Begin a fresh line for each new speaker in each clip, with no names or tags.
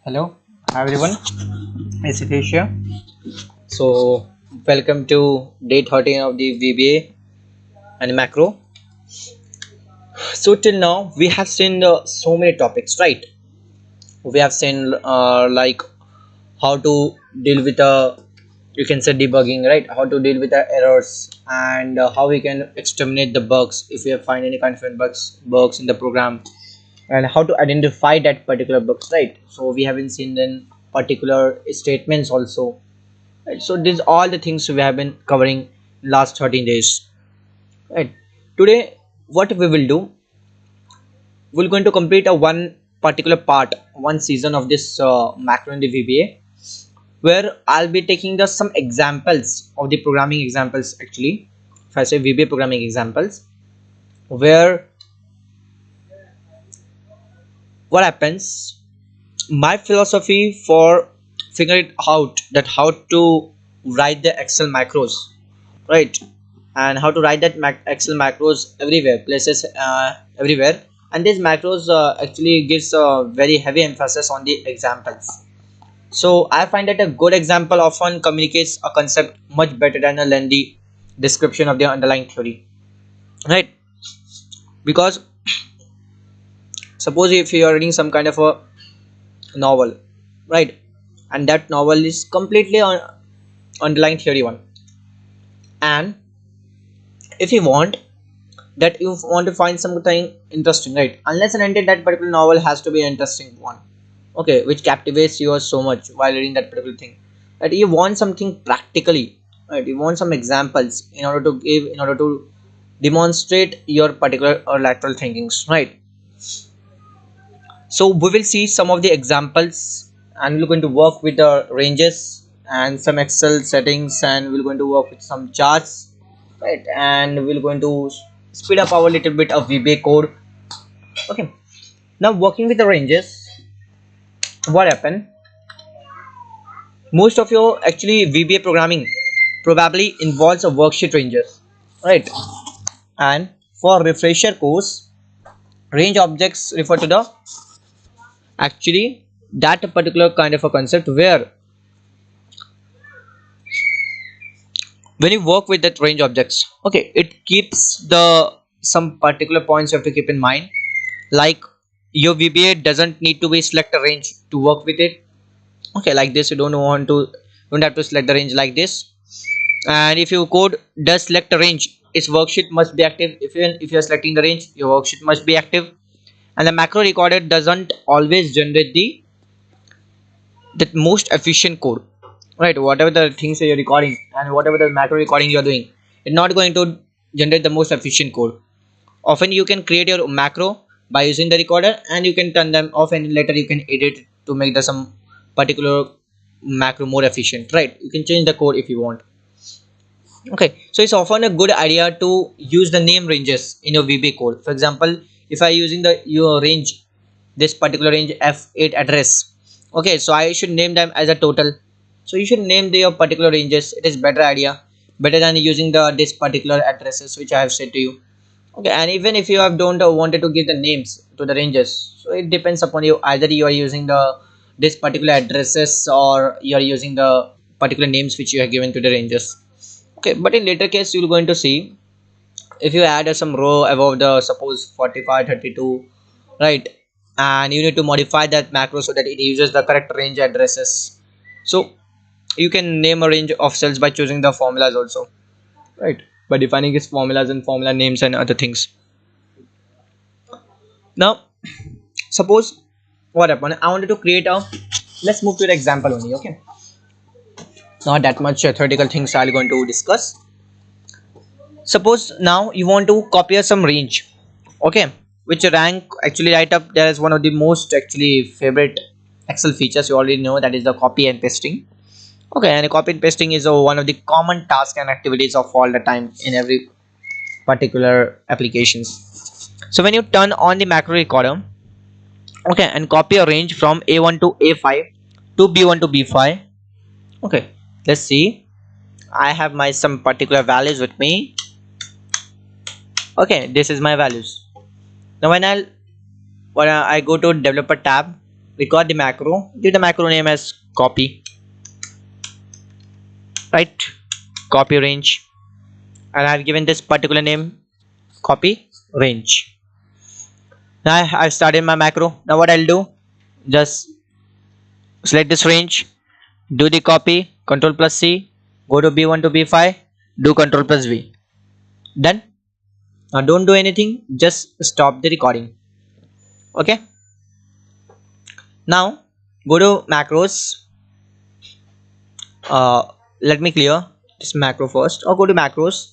Hello, hi everyone. It's Hitesh here. So, welcome to day 13 of the VBA and macro. So, till now, we have seen so many topics, right? We have seen like how to deal with you can say debugging, right? How to deal with the errors and how we can exterminate the bugs if we find any kind of bugs in the program, and how to identify that particular bugs, right? So, we haven't seen then particular statements also. Right, so these all the things we have been covering last 13 days. Right. Today, what we will do, we're going to complete a one particular part, one season of this macro in the VBA, where I'll be taking the some examples of the programming examples. Actually, if I say VBA programming examples, where what happens, my philosophy for figuring out that how to write the Excel macros, right? And how to write that Excel macros everywhere, places everywhere. And these macros actually gives a very heavy emphasis on the examples. So I find that a good example often communicates a concept much better than a lengthy description of the underlying theory, right? Because suppose if you are reading some kind of a novel, right, and that novel is completely on underlying theory one, and if you want that you want to find something interesting, right, unless and until that particular novel has to be an interesting one, okay, which captivates you so much while reading that particular thing, that you want something practically, right, you want some examples in order to give, in order to demonstrate your particular or lateral thinkings, right? So we will see some of the examples, and we're going to work with the ranges and some Excel settings, and we're going to work with some charts, right? And we're going to speed up our little bit of VBA code. Okay, now working with the ranges, what happened? Most of your actually VBA programming probably involves a worksheet ranges, right? And for refresher course, range objects refer to the actually that particular kind of a concept where when you work with that range objects, okay, it keeps the some particular points you have to keep in mind, like your VBA doesn't need to be select a range to work with it, okay, like this. You don't have to select the range like this. And if your code does select a range, its worksheet must be active. If you're selecting the range, your worksheet must be active. And the macro recorder doesn't always generate the most efficient code, right? Whatever the things that you're recording and whatever the macro recording you're doing, it's not going to generate the most efficient code. Often you can create your macro by using the recorder, and you can turn them off, and later you can edit to make the some particular macro more efficient, right? You can change the code if you want. Okay, so it's often a good idea to use the name ranges in your VB code. For example, if I using the your range, this particular range F8 address, okay, so I should name them as a total. So you should name your particular ranges. It is better idea, better than using the this particular addresses which I have said to you. Okay, and even if you have don't wanted to give the names to the ranges, so it depends upon you. Either you are using the this particular addresses, or you are using the particular names which you have given to the ranges. Okay, but in later case you're going to see, if you add some row above the suppose 45 32, right, and you need to modify that macro so that it uses the correct range addresses. So you can name a range of cells by choosing the formulas also, right, by defining its formulas and formula names and other things. Now suppose what happened, I wanted to create a, let's move to the example only. Okay, not that much theoretical things I'm going to discuss. Suppose now you want to copy some range, okay, which rank actually write up there is one of the most actually favorite Excel features. You already know that is the copy and pasting. Okay, and copy and pasting is one of the common tasks and activities of all the time in every particular applications. So when you turn on the macro recorder, okay, and copy a range from A1 to A5 to B1 to B5, okay, let's see, I have my some particular values with me. Okay, this is my values. Now when I go to developer tab, record the macro, give the macro name as copy, right? Copy range, and I've given this particular name copy range. Now I've started my macro. Now what I'll do, just select this range, do the copy, control plus C, go to B1 to B5, do control plus V. Done. Now don't do anything, just stop the recording. Okay. Now go to macros. Let me clear this macro first, or go to macros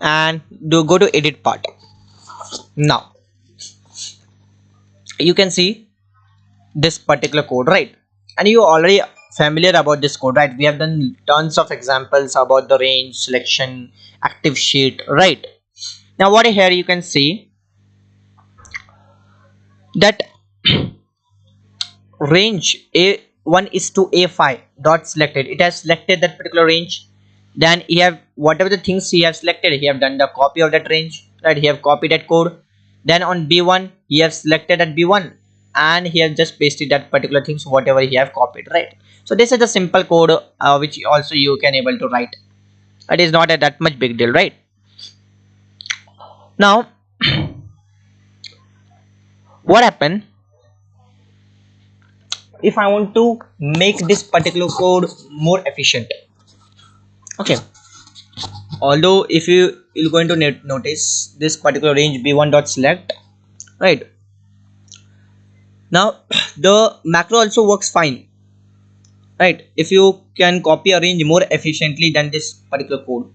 and go to edit part. Now you can see this particular code, right? And you already familiar about this code, right? We have done tons of examples about the range selection, active sheet, right? Now what here you can see that range a1 is to a5 dot selected, it has selected that particular range. Then he have whatever the things he have selected, he have done the copy of that range, right? He have copied that code. Then on b1 he have selected at b1 and he have just pasted that particular things whatever he have copied, right? So this is the simple code which also you can able to write. It is not a that much big deal, right? Now what happen if I want to make this particular code more efficient? Okay, although if you're going to notice this particular range b1 dot select, right? Now the macro also works fine, right? If you can copy a range more efficiently than this particular code,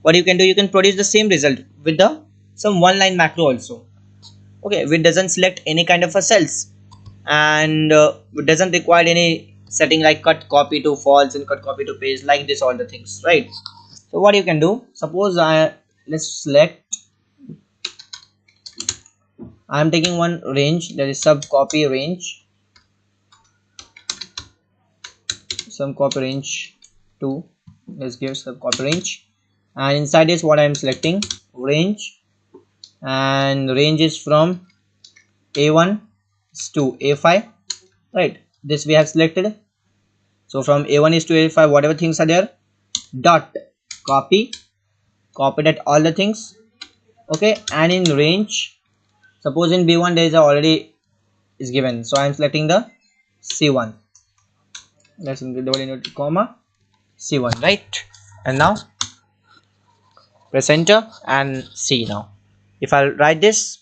what you can do, you can produce the same result with the some one line macro also. Okay, which doesn't select any kind of a cells, and it doesn't require any setting like cut copy to false and cut copy to paste, like this all the things, right? So what you can do, suppose let's select, I am taking one range, that is sub copy range, some copy range 2. Let's give sub copy range, and inside is what I am selecting range, and range is from a1 to a5, right? This we have selected. So from a1 is to a5, whatever things are there, dot copy, copied at all the things. Okay, and in range, suppose in b1 there is already is given, so I am selecting the c1, that's in the double inverted comma c1, right? And now press enter and see. Now if I write this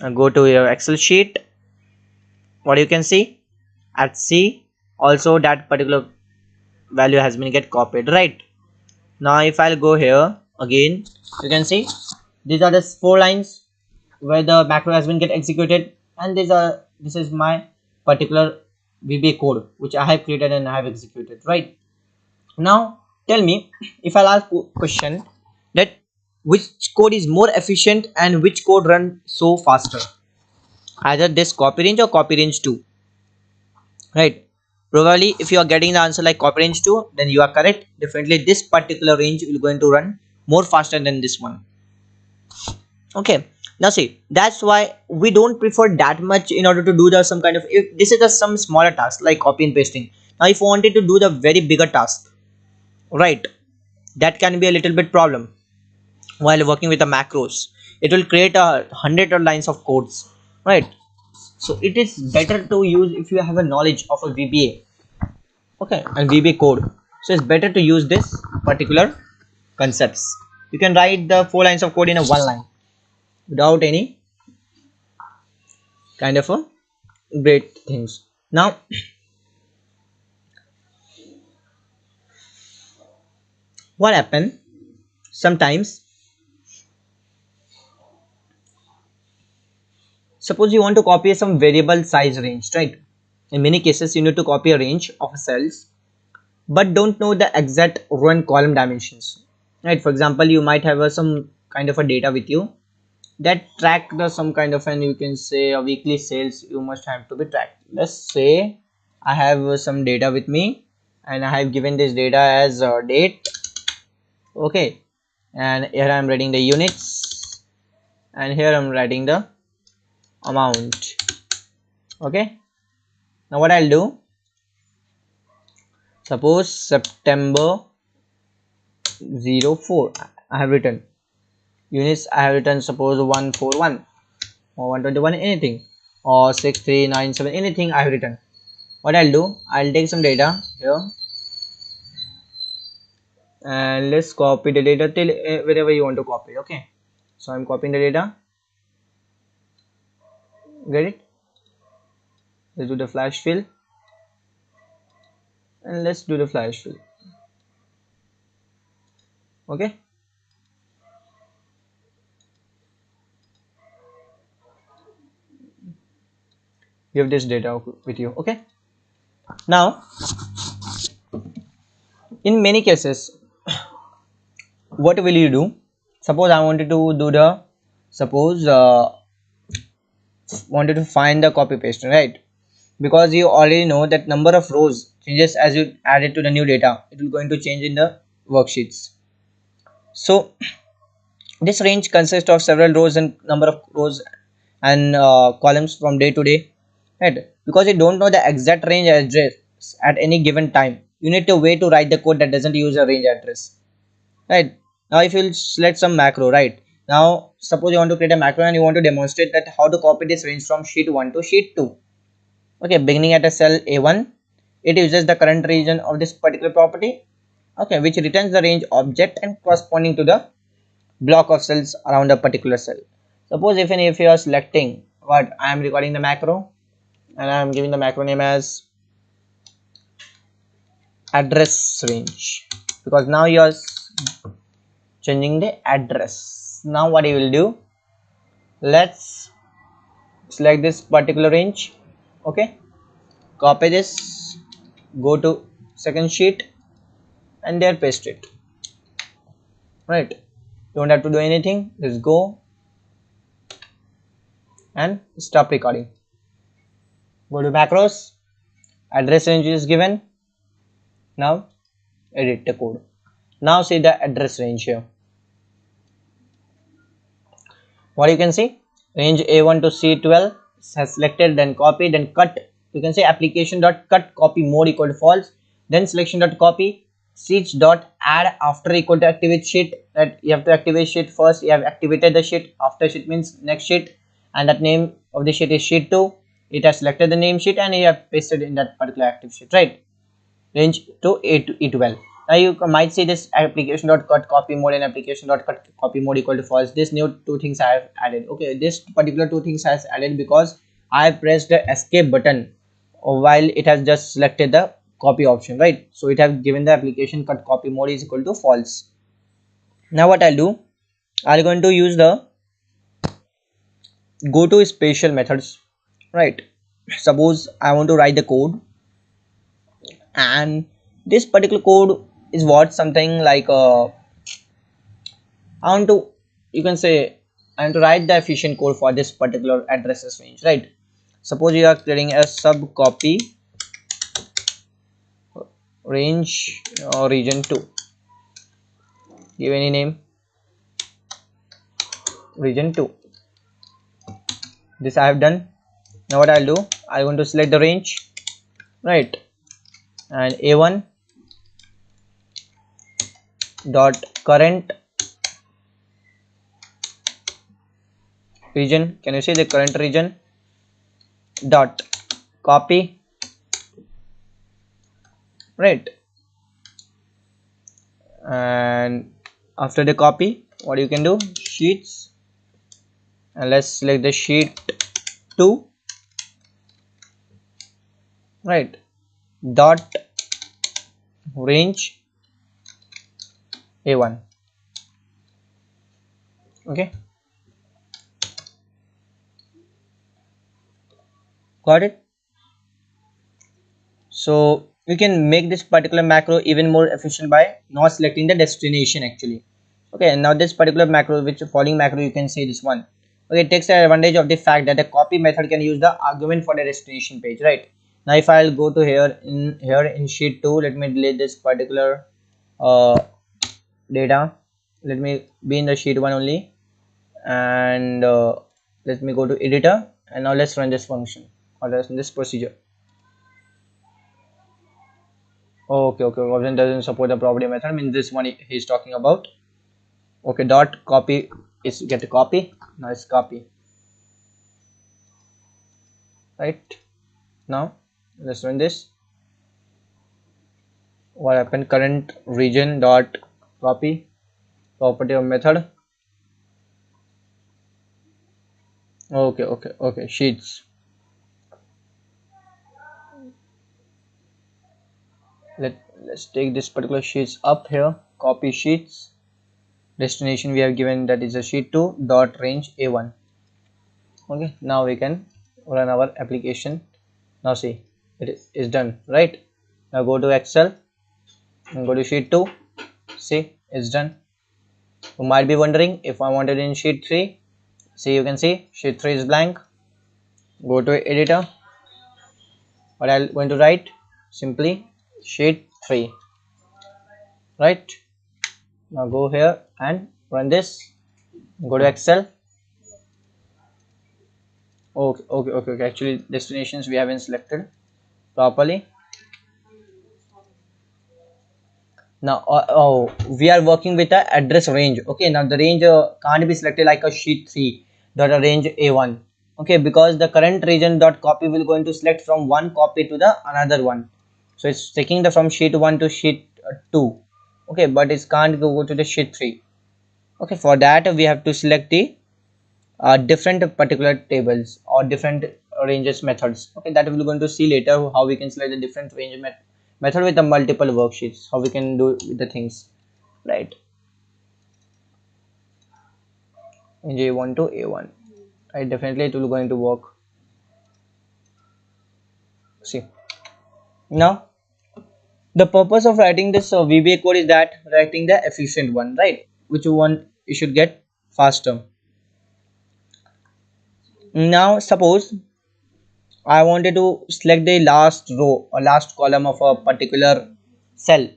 and go to your Excel sheet, what you can see at C also that particular value has been get copied, right? Now if I'll go here again, you can see these are the 4 lines where the macro has been get executed, and this is my particular VBA code which I have created and I have executed, right? Now tell me, if I'll ask question that which code is more efficient and which code run so faster, either this copy range or copy range 2, right? Probably if you are getting the answer like copy range 2, then you are correct. Definitely this particular range will going to run more faster than this one. Okay, now see, that's why we don't prefer that much in order to do the some kind of, if this is a some smaller task like copy and pasting. Now if you wanted to do the very bigger task, right, that can be a little bit problem while working with the macros. It will create a hundred of lines of codes, right? So it is better to use if you have a knowledge of a VBA, okay, and VBA code. So it's better to use this particular concepts. You can write the 4 lines of code in a 1 line without any kind of a great things. Now what happen sometimes, suppose you want to copy some variable size range, right? In many cases you need to copy a range of cells but don't know the exact row and column dimensions, right? For example, you might have some kind of a data with you that track the some kind of, and you can say a weekly sales you must have to be tracked. Let's say I have some data with me and I have given this data as date, okay, and here I am writing the units and here I am writing the amount, Okay, now what I'll do, suppose September 04 I have written, units I have written suppose 141 or 121, anything, or 6397, anything I have written. What I'll do, I'll take some data here and let's copy the data till wherever you want to copy. Okay, so I'm copying the data. Get it? Let's do the flash fill and let's do the flash fill. Okay, you have this data with you. Okay, now in many cases what will you do? Suppose I wanted to do the, suppose wanted to find the copy paste, right? Because you already know that number of rows changes as you add it to the new data, it will going to change in the worksheets. So this range consists of several rows and number of rows and columns from day to day, right? Because you don't know the exact range address at any given time, you need a way to write the code that doesn't use a range address, right? Now if you select some macro, right? Now suppose you want to create a macro and you want to demonstrate that how to copy this range from sheet 1 to sheet 2. Okay, beginning at a cell A1, it uses the current region of this particular property, okay, which returns the range object and corresponding to the block of cells around a particular cell. Suppose if you are selecting what I am recording the macro and I am giving the macro name as address range, because now you are changing the address. Now what you will do, let's select this particular range. Okay, copy this, go to second sheet and there paste it, right? Don't have to do anything, just go and stop recording. Go to macros, address range is given. Now edit the code. Now see the address range here. What you can see, range A1 to C12 has selected, then copy, then cut. You can say application dot cut copy mode equal to false, then selection dot copy sheets dot add after equal to activate sheet, that you have to activate sheet first. You have activated the sheet, after sheet means next sheet, and that name of the sheet is sheet 2. It has selected the name sheet and you have pasted in that particular active sheet, right? Range to E12. Now you might see this application.cut copy mode and application.cut copy mode equal to false. This new two things I have added. Okay, this particular two things has added because I pressed the escape button while it has just selected the copy option, right? So it has given the application cut copy mode is equal to false. Now what I'll do, I'm going to use the go to special methods, right? Suppose I want to write the code, and this particular code is what something like I want to, you can say I want to write the efficient code for this particular addresses range, right? Suppose you are creating a sub copy range or region 2, give any name, region 2. This I have done. Now what I'll do, I want to select the range, right? And A1 dot current region, can you see the current region dot copy, right? And after the copy, what you can do, sheets, and let's select the sheet 2, right? Dot range A1. Okay, got it? So you can make this particular macro even more efficient by not selecting the destination actually. Okay, now this particular macro, which following macro, you can see this one. Okay, it takes the advantage of the fact that the copy method can use the argument for the destination page, right? Now if I'll go to here in sheet 2, let me delete this particular uh, data, let me be in the sheet 1 only, and let me go to editor, and now let's run this function. or else in this procedure. Okay, okay, option doesn't support the property method. I mean this one he's talking about. Okay, dot copy is get a copy. Now it's copy. Right, now let's run this. What happened? Current region dot copy property of method. Okay, okay, okay, sheets. Let's take this particular sheets up here. Copy sheets. Destination we have given, that is a sheet 2 dot range a1. Okay, now we can run our application. Now see, it is done, right? Now go to Excel and go to sheet 2. See, it's done. You might be wondering if I wanted in sheet 3. See, you can see sheet 3 is blank. Go to editor. What I'm going to write? Simply sheet 3. Right? Now go here and run this. Go to Excel. Okay, okay, okay, okay. Actually, destinations we haven't selected properly. Now we are working with the address range. Okay, now the range can't be selected like a sheet 3 dot a range a1. Okay, because the current region dot copy will going to select from one copy to the another one. So it's taking the from sheet 1 to sheet 2. Okay, but it can't go to the sheet 3. Okay, for that we have to select the different particular tables or different ranges methods. Okay, that we're going to see later how we can select the different method with the multiple worksheets, how we can do the things, right? J1 to A1, right? Definitely it will going to work. See, now the purpose of writing this VBA code is that writing the efficient one, right? Which one you should get faster. Now suppose I wanted to select the last row or last column of a particular cell,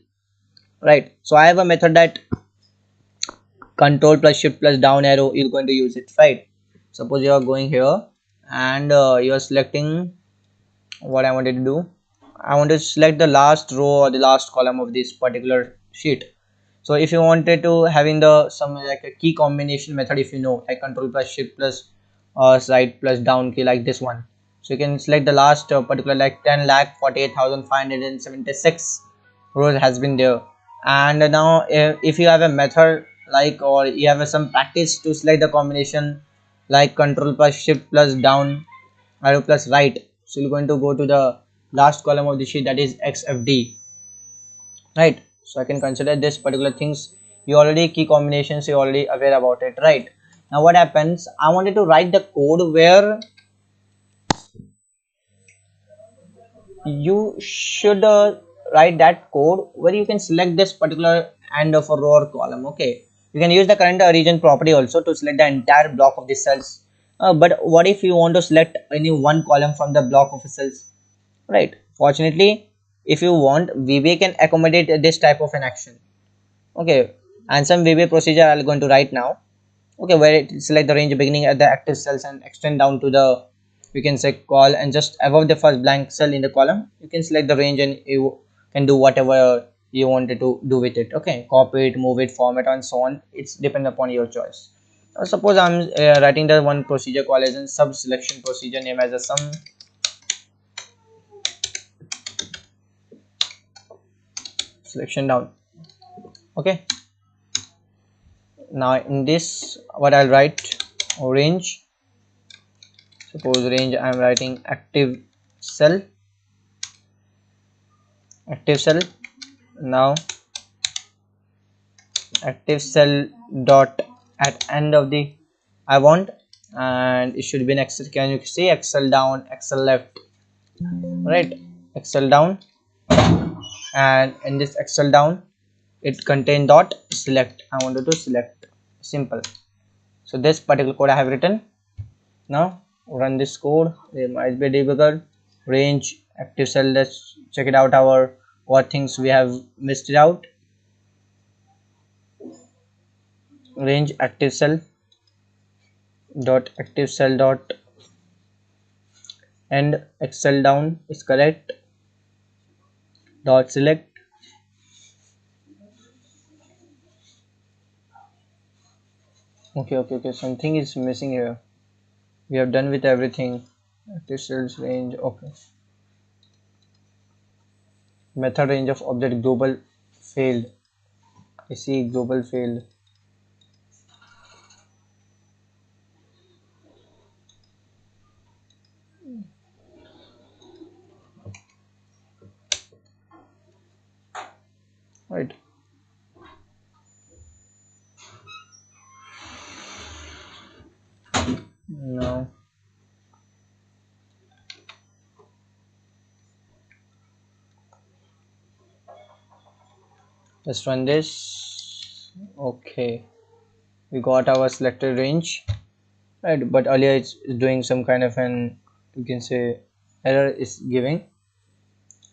right? So I have a method that control plus shift plus down arrow you're going to use it, right? Suppose you are going here and you are selecting what I wanted to do. I want to select the last row or the last column of this particular sheet. So if you wanted to having the some like a key combination method, if you know, like control plus shift plus right plus down key, like this one. So you can select the last particular like 10,48,576 rows has been there. And now if you have a method like, or you have some practice to select the combination like control plus shift plus down arrow plus right, so you're going to go to the last column of the sheet, that is XFD, right? So I can consider this particular things. You already key combinations, you already aware about it, right? Now what happens, I wanted to write the code where you should write that code where you can select this particular end of a row or column. Okay, you can use the current region property also to select the entire block of the cells, but what if you want to select any one column from the block of cells, right? Fortunately, if you want, VBA can accommodate this type of an action. Okay, and some VBA procedure I'm going to write now. Okay, where it select the range beginning at the active cells and extend down to the, we can say call, and just above the first blank cell in the column you can select the range and you can do whatever you wanted to do with it. Okay, copy it, move it, format and so on, it's depend upon your choice. Suppose I'm writing the one procedure called as a sub selection procedure, name as a sum selection down. Okay, now in this what I'll write, range, suppose range I'm writing cell active cell. Now active cell dot at end of the I want, and it should be an excel, can you see excel down excel left, right? Excel down, and in this excel down it contain dot select, I wanted to select, simple. So this particular code I have written. Now run this code, there might be debugger range active cell, let's check it out, our what things we have missed it out. Range active cell dot and excel down is correct. Dot select. Okay, something is missing here. We have done with everything. Active cells range. Okay, method range of object global failed. I see global failed. Right. Now let's run this. Okay, we got our selected range, right? But earlier it's doing some kind of an, you can say, error is giving,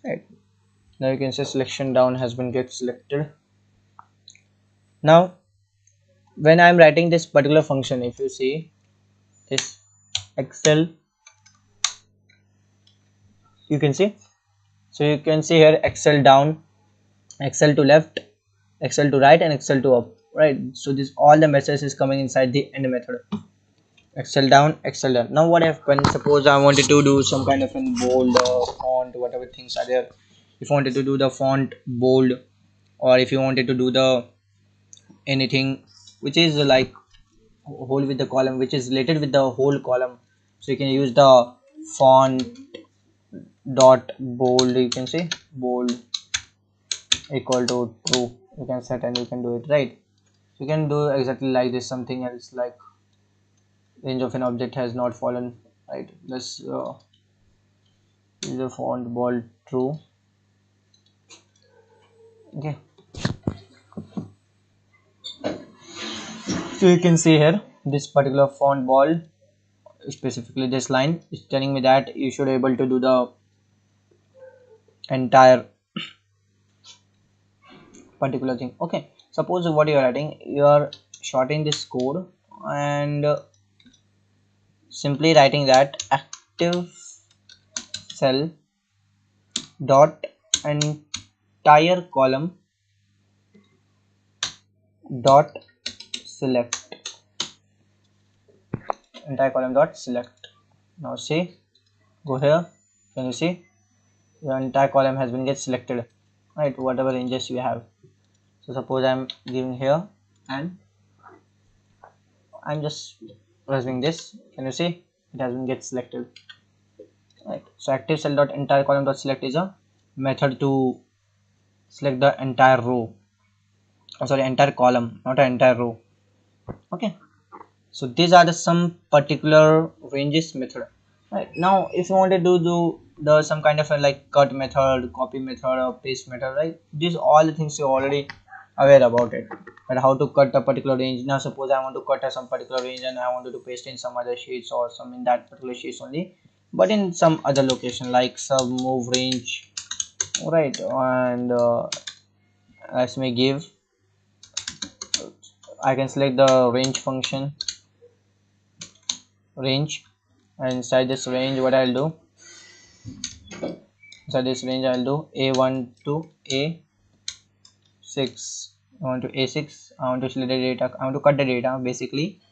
right? Now you can say selection down has been get selected. Now when I'm writing this particular function, if you see this excel, you can see, so you can see here excel down, excel to left, excel to right, and excel to up, right? So this all the messages is coming inside the end method. Excel down, excel down. Now what happens, suppose I wanted to do some kind of in bold font, whatever things are there. If you wanted to do the font bold, or if you wanted to do the anything which is like whole with the column, which is related with the whole column, so you can use the font dot bold, you can say bold equal to true, you can set and you can do it, right? You can do exactly like this. Something else like range of an object has not fallen, right? Let's use the font bold true. Okay, so you can see here this particular font bold, specifically this line is telling me that you should able to do the entire particular thing. Okay, suppose what you are writing, you are shorting this code and simply writing that active cell dot entire column dot select, entire column dot select. Now see, go here, can you see your entire column has been get selected, right? Whatever ranges you have. So suppose I'm giving here and I'm just pressing this, can you see it has been get selected, right? So active cell dot entire column dot select is a method to select the entire row, sorry, entire column, not an entire row. Okay, so these are the some particular ranges method, right? Now if you want to do the some kind of a like cut method, copy method, or paste method, right? These all the things you already aware about it, but how to cut a particular range. Now suppose I want to cut some particular range and I wanted to paste in some other sheets or some in that particular sheets only, but in some other location like sub move range, right? And let me give, I can select the range function, range, and inside this range what I'll do, inside this range I'll do a1 to a6, I want to a6, I want to select the data, I want to cut the data basically.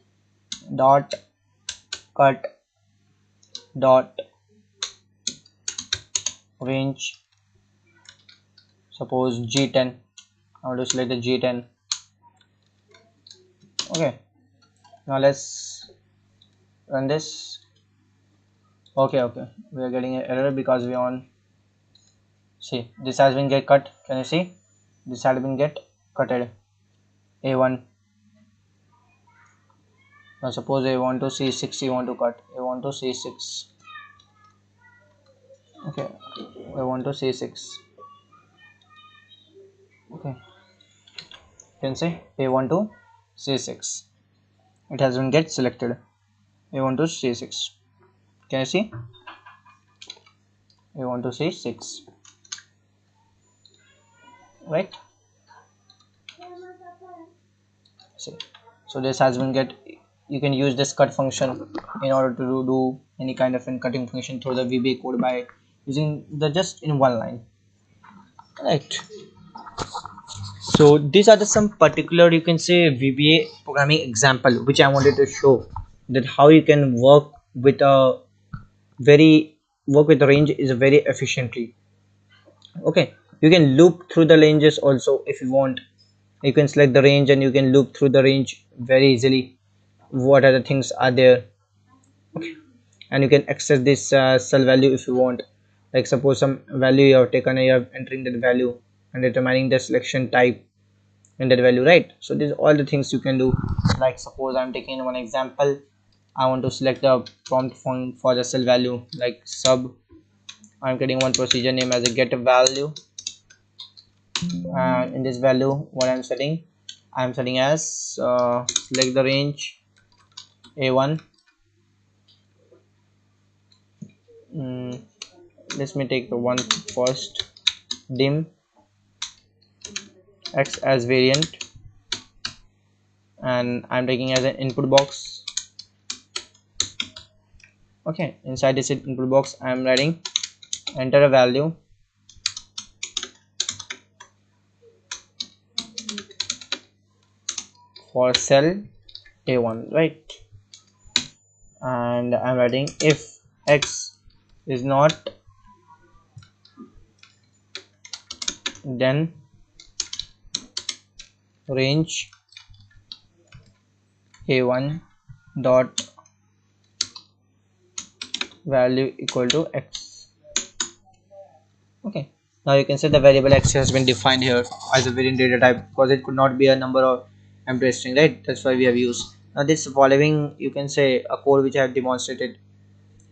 Dot cut dot range, suppose g10, I want to select the g10. Okay, now let's run this. Okay, we are getting an error because we on, see this has been get cut, can you see this had been get cutted, a1. Now suppose I want to c6, you want to cut, I want to c6. Okay, I want to c6. Okay, you can say a1 to c6, it has been get selected, a1 to c6, can you see a1 to c6, right? See, so this has been get, you can use this cut function in order to do any kind of cutting function through the VBA code by using the just in one line, right? So these are the some particular, you can say, VBA programming example which I wanted to show, that how you can work with a the range is very efficiently. Okay, you can loop through the ranges also if you want. You can select the range and you can loop through the range very easily. What other things are there? Okay, and you can access this cell value if you want. Like suppose some value you have taken and you have entering that value and determining the selection type in that value, right? So these are all the things you can do. Like suppose I'm taking one example. I want to select the prompt font for the cell value like sub. I'm getting one procedure name as a get value, and in this value what I'm setting as select the range a1. Let me take the one first, dim x as variant, and I'm taking as an input box. Okay, inside this input box I'm writing enter a value for cell a1, right? And I'm writing if x is not, then range a1 dot value equal to x. Okay, now you can say the variable x has been defined here as a variant data type because it could not be a number or empty string, right? That's why we have used. Now this following, you can say, a code which I have demonstrated,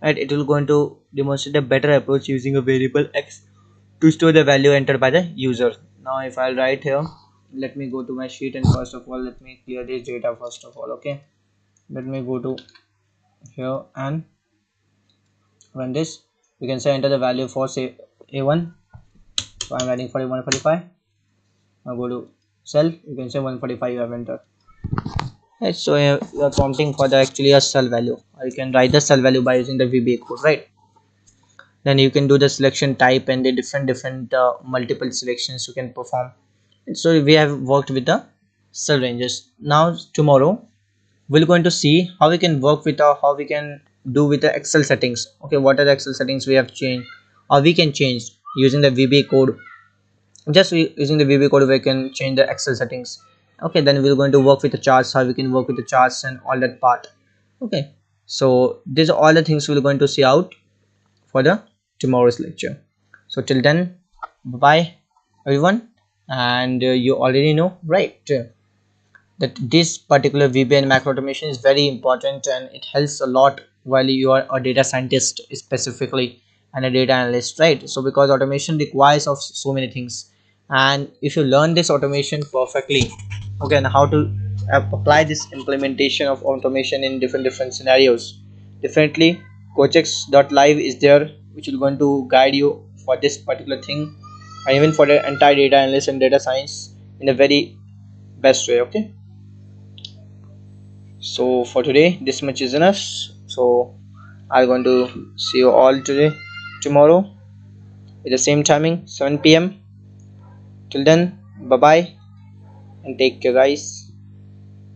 right? It will going to demonstrate a better approach using a variable x to store the value entered by the user. Now if I'll write here, let me go to my sheet, and first of all let me clear this data first of all. Okay, let me go to here and run this. You can say enter the value for say a1. So I'm writing for a 145. Now go to cell, you can say 145 you have entered. Right, so you are prompting for the actually a cell value, or you can write the cell value by using the VBA code, right? Then you can do the selection type and the different multiple selections you can perform. And so we have worked with the cell ranges. Now tomorrow we're going to see how we can work with how we can do with the Excel settings. Okay, what are the Excel settings we have changed or we can change using the VBA code. Just using the VBA code we can change the Excel settings. Okay, then we're going to work with the charts, how we can work with the charts and all that part. Okay, so these are all the things we're going to see out for the tomorrow's lecture. So till then, bye bye everyone. And you already know, right, that this particular VBA and macro automation is very important and it helps a lot while you are a data scientist specifically and a data analyst, right? So because automation requires of so many things, and if you learn this automation perfectly, okay, and how to apply this implementation of automation in different scenarios, definitely Coachx.Live is there which will going to guide you for this particular thing, and even for the entire data analyst and data science in a very best way. Okay, so for today this much is enough. So I'm going to see you all tomorrow at the same timing 7 p.m. Till then, bye bye and take care guys.